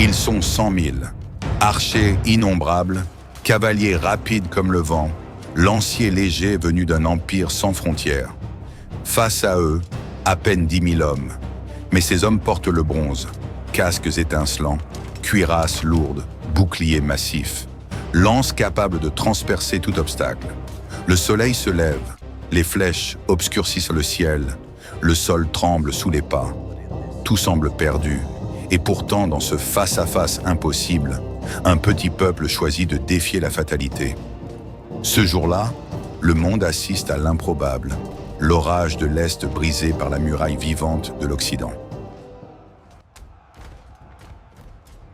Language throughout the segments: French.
Ils sont 100 000, archers innombrables, cavaliers rapides comme le vent, lanciers légers venus d'un empire sans frontières. Face à eux, à peine 10 000 hommes. Mais ces hommes portent le bronze, casques étincelants, cuirasses lourdes, boucliers massifs, lances capables de transpercer tout obstacle. Le soleil se lève, les flèches obscurcissent le ciel, le sol tremble sous les pas. Tout semble perdu, et pourtant dans ce face-à-face impossible, un petit peuple choisit de défier la fatalité. Ce jour-là, le monde assiste à l'improbable, l'orage de l'Est brisé par la muraille vivante de l'Occident.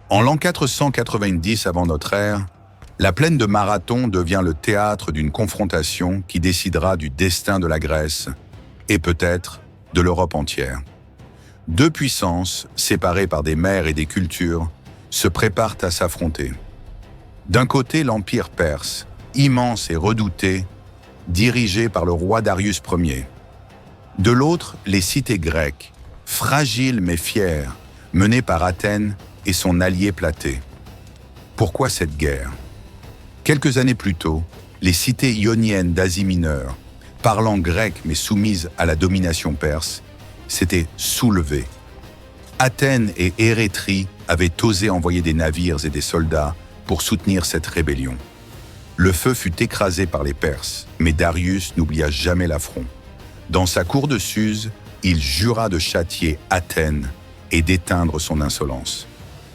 En l'an 490 avant notre ère, la plaine de Marathon devient le théâtre d'une confrontation qui décidera du destin de la Grèce et peut-être de l'Europe entière. Deux puissances, séparées par des mers et des cultures, se préparent à s'affronter. D'un côté, l'Empire perse, immense et redouté, dirigé par le roi Darius Ier. De l'autre, les cités grecques, fragiles mais fières, menées par Athènes et son allié Platée. Pourquoi cette guerre? Quelques années plus tôt, les cités ioniennes d'Asie mineure, parlant grec mais soumises à la domination perse, s'étaient soulevées. Athènes et Érétrie avaient osé envoyer des navires et des soldats pour soutenir cette rébellion. Le feu fut écrasé par les Perses, mais Darius n'oublia jamais l'affront. Dans sa cour de Suse, il jura de châtier Athènes et d'éteindre son insolence.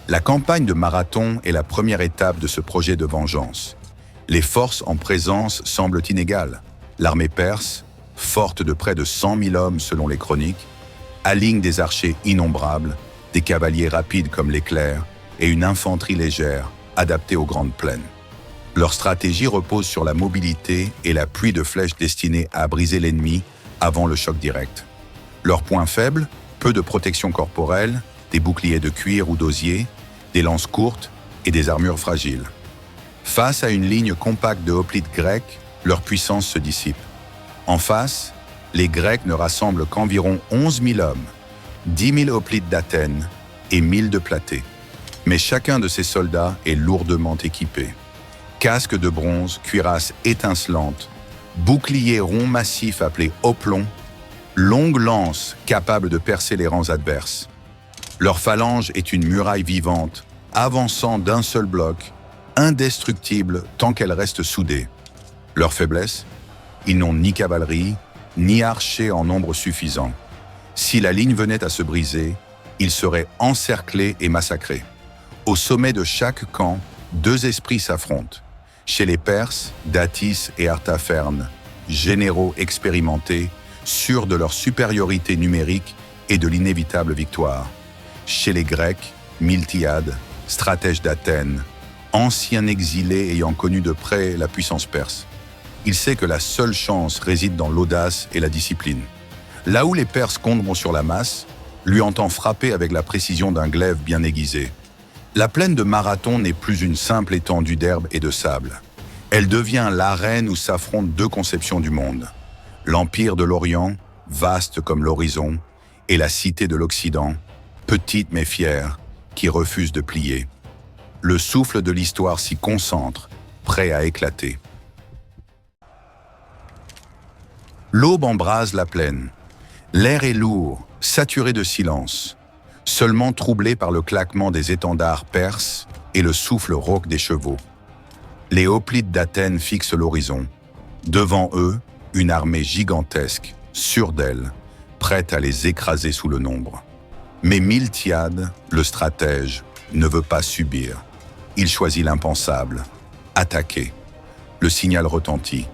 La campagne de Marathon est la première étape de ce projet de vengeance. Les forces en présence semblent inégales. L'armée perse, forte de près de 100 000 hommes selon les chroniques, aligne des archers innombrables, des cavaliers rapides comme l'éclair et une infanterie légère adaptée aux grandes plaines. Leur stratégie repose sur la mobilité et la pluie de flèches destinées à briser l'ennemi avant le choc direct. Leurs points faibles, peu de protection corporelle, des boucliers de cuir ou d'osier, des lances courtes et des armures fragiles. Face à une ligne compacte de hoplites grecs, leur puissance se dissipe. En face, les Grecs ne rassemblent qu'environ 11 000 hommes, 10 000 hoplites d'Athènes et 1 000 de Platée. Mais chacun de ces soldats est lourdement équipé. Casques de bronze, cuirasses étincelantes, boucliers ronds massifs appelés oplons, longues lances capables de percer les rangs adverses. Leur phalange est une muraille vivante, avançant d'un seul bloc, indestructible tant qu'elle reste soudée. Leur faiblesse? Ils n'ont ni cavalerie, ni archers en nombre suffisant. Si la ligne venait à se briser, ils seraient encerclés et massacrés. Au sommet de chaque camp, deux esprits s'affrontent. Chez les Perses, Datis et Artapherne, généraux expérimentés, sûrs de leur supériorité numérique et de l'inévitable victoire. Chez les Grecs, Miltiade, stratège d'Athènes, ancien exilé ayant connu de près la puissance perse. Il sait que la seule chance réside dans l'audace et la discipline. Là où les Perses compteront sur la masse, lui entend frapper avec la précision d'un glaive bien aiguisé. La plaine de Marathon n'est plus une simple étendue d'herbe et de sable. Elle devient l'arène où s'affrontent deux conceptions du monde. L'Empire de l'Orient, vaste comme l'horizon, et la cité de l'Occident, petite mais fière, qui refuse de plier. Le souffle de l'histoire s'y concentre, prêt à éclater. L'aube embrase la plaine. L'air est lourd, saturé de silence, seulement troublé par le claquement des étendards perses et le souffle rauque des chevaux. Les hoplites d'Athènes fixent l'horizon. Devant eux, une armée gigantesque, sûre d'elle, prête à les écraser sous le nombre. Mais Miltiade, le stratège, ne veut pas subir. Il choisit l'impensable, attaquer. Le signal retentit.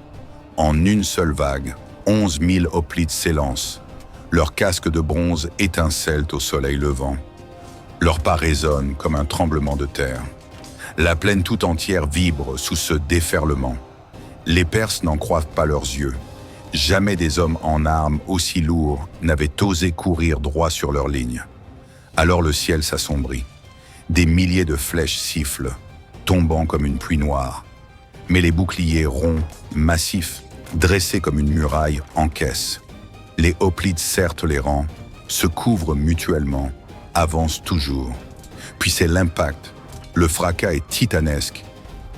En une seule vague, 11 000 hoplites s'élancent. Leurs casques de bronze étincellent au soleil levant. Leurs pas résonnent comme un tremblement de terre. La plaine tout entière vibre sous ce déferlement. Les Perses n'en croient pas leurs yeux. Jamais des hommes en armes aussi lourds n'avaient osé courir droit sur leur ligne. Alors le ciel s'assombrit. Des milliers de flèches sifflent, tombant comme une pluie noire. Mais les boucliers ronds, massifs, dressés comme une muraille, encaissent. Les hoplites serrent les rangs, se couvrent mutuellement, avancent toujours. Puis c'est l'impact. Le fracas est titanesque.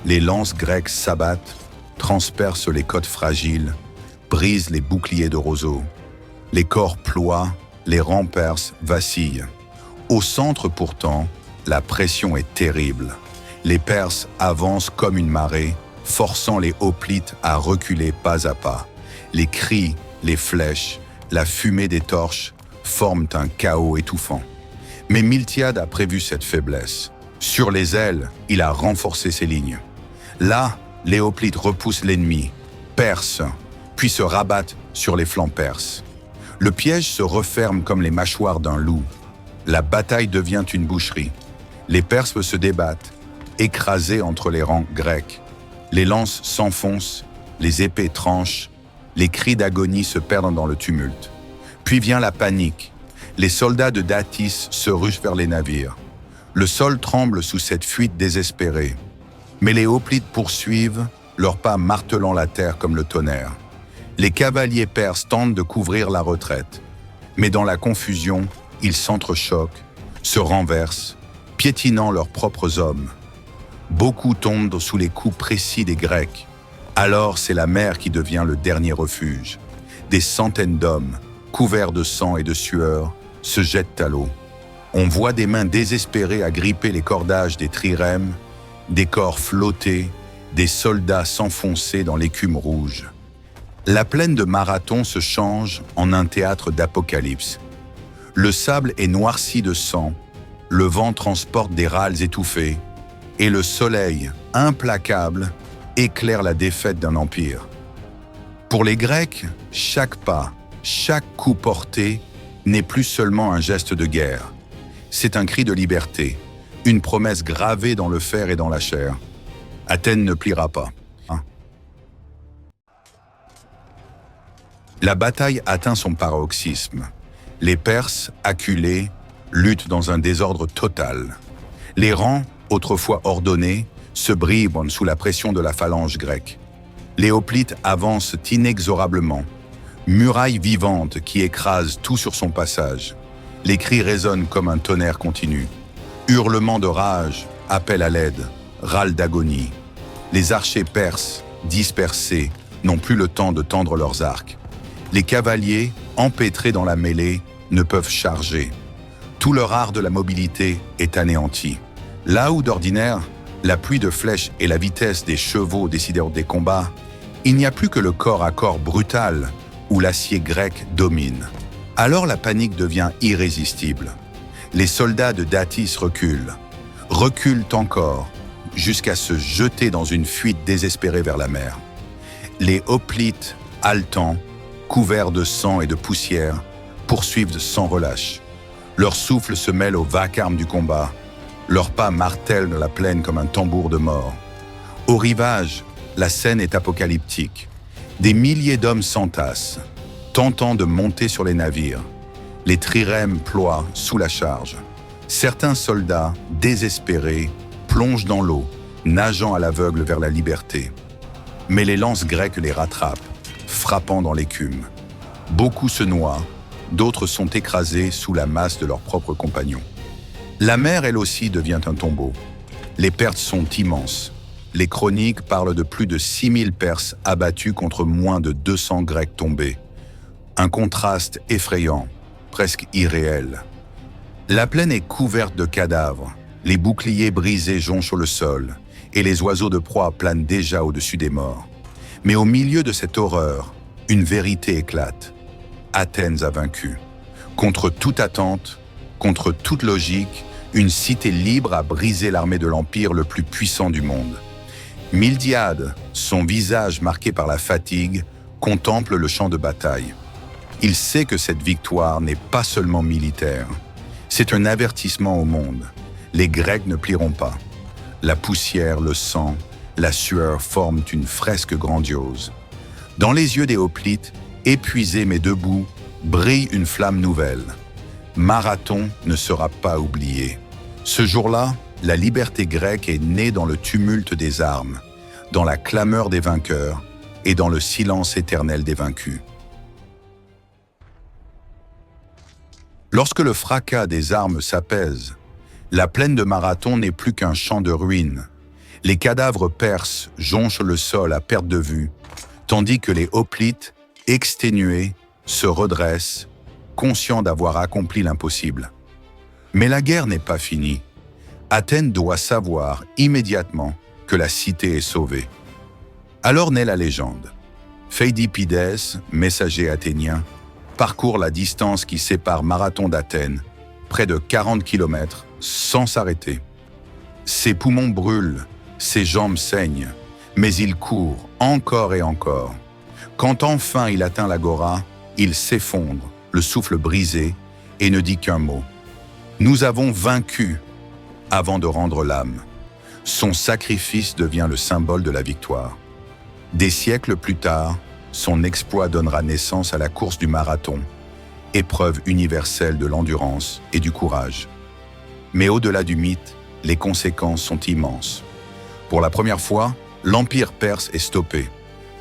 Les lances grecques s'abattent, transpercent les côtes fragiles, brisent les boucliers de roseaux. Les corps ploient, les rangs perses vacillent. Au centre pourtant, la pression est terrible. Les Perses avancent comme une marée, forçant les hoplites à reculer pas à pas. Les cris, les flèches, la fumée des torches forment un chaos étouffant. Mais Miltiade a prévu cette faiblesse. Sur les ailes, il a renforcé ses lignes. Là, les hoplites repoussent l'ennemi, percent, puis se rabattent sur les flancs perses. Le piège se referme comme les mâchoires d'un loup. La bataille devient une boucherie. Les Perses se débattent, écrasés entre les rangs grecs. Les lances s'enfoncent, les épées tranchent, les cris d'agonie se perdent dans le tumulte. Puis vient la panique. Les soldats de Datis se rushent vers les navires. Le sol tremble sous cette fuite désespérée. Mais les hoplites poursuivent, leurs pas martelant la terre comme le tonnerre. Les cavaliers perses tentent de couvrir la retraite. Mais dans la confusion, ils s'entrechoquent, se renversent, piétinant leurs propres hommes. Beaucoup tombent sous les coups précis des Grecs. Alors c'est la mer qui devient le dernier refuge. Des centaines d'hommes, couverts de sang et de sueur, se jettent à l'eau. On voit des mains désespérées agripper les cordages des trirèmes, des corps flottés, des soldats s'enfoncer dans l'écume rouge. La plaine de Marathon se change en un théâtre d'apocalypse. Le sable est noirci de sang, le vent transporte des râles étouffés, et le soleil, implacable, éclaire la défaite d'un empire. Pour les Grecs, chaque pas, chaque coup porté n'est plus seulement un geste de guerre. C'est un cri de liberté, une promesse gravée dans le fer et dans la chair. Athènes ne pliera pas. La bataille atteint son paroxysme. Les Perses, acculés, luttent dans un désordre total. Les rangs, autrefois ordonnés, se brisent sous la pression de la phalange grecque. Les hoplites avancent inexorablement, muraille vivante qui écrase tout sur son passage. Les cris résonnent comme un tonnerre continu. Hurlements de rage, appels à l'aide, râles d'agonie. Les archers perses, dispersés, n'ont plus le temps de tendre leurs arcs. Les cavaliers, empêtrés dans la mêlée, ne peuvent charger. Tout leur art de la mobilité est anéanti. Là où d'ordinaire, la pluie de flèches et la vitesse des chevaux décidèrent des combats, il n'y a plus que le corps à corps brutal où l'acier grec domine. Alors la panique devient irrésistible. Les soldats de Datis reculent encore, jusqu'à se jeter dans une fuite désespérée vers la mer. Les hoplites, haletants, couverts de sang et de poussière, poursuivent sans relâche. Leur souffle se mêle au vacarme du combat. Leurs pas martèlent la plaine comme un tambour de mort. Au rivage, la scène est apocalyptique. Des milliers d'hommes s'entassent, tentant de monter sur les navires. Les trirèmes ploient sous la charge. Certains soldats, désespérés, plongent dans l'eau, nageant à l'aveugle vers la liberté. Mais les lances grecques les rattrapent, frappant dans l'écume. Beaucoup se noient, d'autres sont écrasés sous la masse de leurs propres compagnons. La mer, elle aussi, devient un tombeau. Les pertes sont immenses. Les chroniques parlent de plus de 6000 Perses abattus contre moins de 200 Grecs tombés. Un contraste effrayant, presque irréel. La plaine est couverte de cadavres, les boucliers brisés jonchent le sol, et les oiseaux de proie planent déjà au-dessus des morts. Mais au milieu de cette horreur, une vérité éclate. Athènes a vaincu. Contre toute attente, contre toute logique, une cité libre a brisé l'armée de l'Empire le plus puissant du monde. Miltiade, son visage marqué par la fatigue, contemple le champ de bataille. Il sait que cette victoire n'est pas seulement militaire. C'est un avertissement au monde. Les Grecs ne plieront pas. La poussière, le sang, la sueur forment une fresque grandiose. Dans les yeux des hoplites, épuisés mais debout, brille une flamme nouvelle. Marathon ne sera pas oublié. Ce jour-là, la liberté grecque est née dans le tumulte des armes, dans la clameur des vainqueurs et dans le silence éternel des vaincus. Lorsque le fracas des armes s'apaise, La plaine de Marathon n'est plus qu'un champ de ruines. Les cadavres perses jonchent le sol à perte de vue, tandis que les hoplites, exténués, se redressent, conscients d'avoir accompli l'impossible. Mais la guerre n'est pas finie. Athènes doit savoir immédiatement que la cité est sauvée. Alors naît la légende. Phéidippides, messager athénien, parcourt la distance qui sépare Marathon d'Athènes, près de 40 km, sans s'arrêter. Ses poumons brûlent, ses jambes saignent, mais il court encore et encore. Quand enfin il atteint l'agora, il s'effondre, le souffle brisé, et ne dit qu'un mot. « Nous avons vaincu !» avant de rendre l'âme. Son sacrifice devient le symbole de la victoire. Des siècles plus tard, son exploit donnera naissance à la course du marathon, épreuve universelle de l'endurance et du courage. Mais au-delà du mythe, les conséquences sont immenses. Pour la première fois, l'empire perse est stoppé.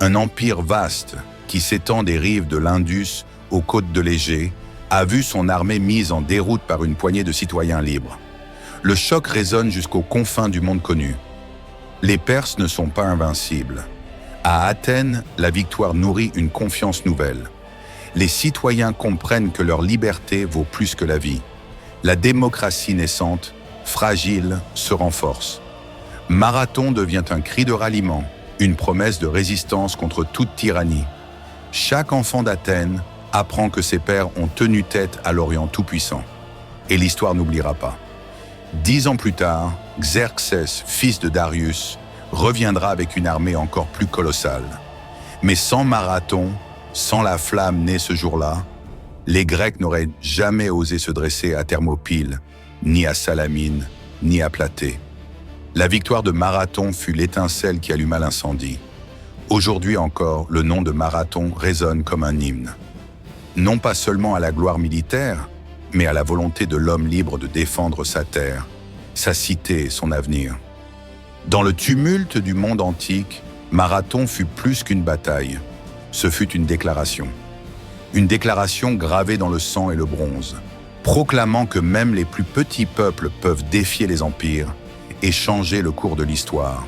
Un empire vaste, qui s'étend des rives de l'Indus aux côtes de l'Égée, a vu son armée mise en déroute par une poignée de citoyens libres. Le choc résonne jusqu'aux confins du monde connu. Les Perses ne sont pas invincibles. À Athènes, la victoire nourrit une confiance nouvelle. Les citoyens comprennent que leur liberté vaut plus que la vie. La démocratie naissante, fragile, se renforce. Marathon devient un cri de ralliement, une promesse de résistance contre toute tyrannie. Chaque enfant d'Athènes apprend que ses pères ont tenu tête à l'Orient tout-puissant. Et l'histoire n'oubliera pas. 10 ans plus tard, Xerxès, fils de Darius, reviendra avec une armée encore plus colossale. Mais sans Marathon, sans la flamme née ce jour-là, les Grecs n'auraient jamais osé se dresser à Thermopyle, ni à Salamine, ni à Platée. La victoire de Marathon fut l'étincelle qui alluma l'incendie. Aujourd'hui encore, le nom de Marathon résonne comme un hymne. Non pas seulement à la gloire militaire, mais à la volonté de l'homme libre de défendre sa terre, sa cité et son avenir. Dans le tumulte du monde antique, Marathon fut plus qu'une bataille. Ce fut une déclaration. Une déclaration gravée dans le sang et le bronze, proclamant que même les plus petits peuples peuvent défier les empires et changer le cours de l'histoire.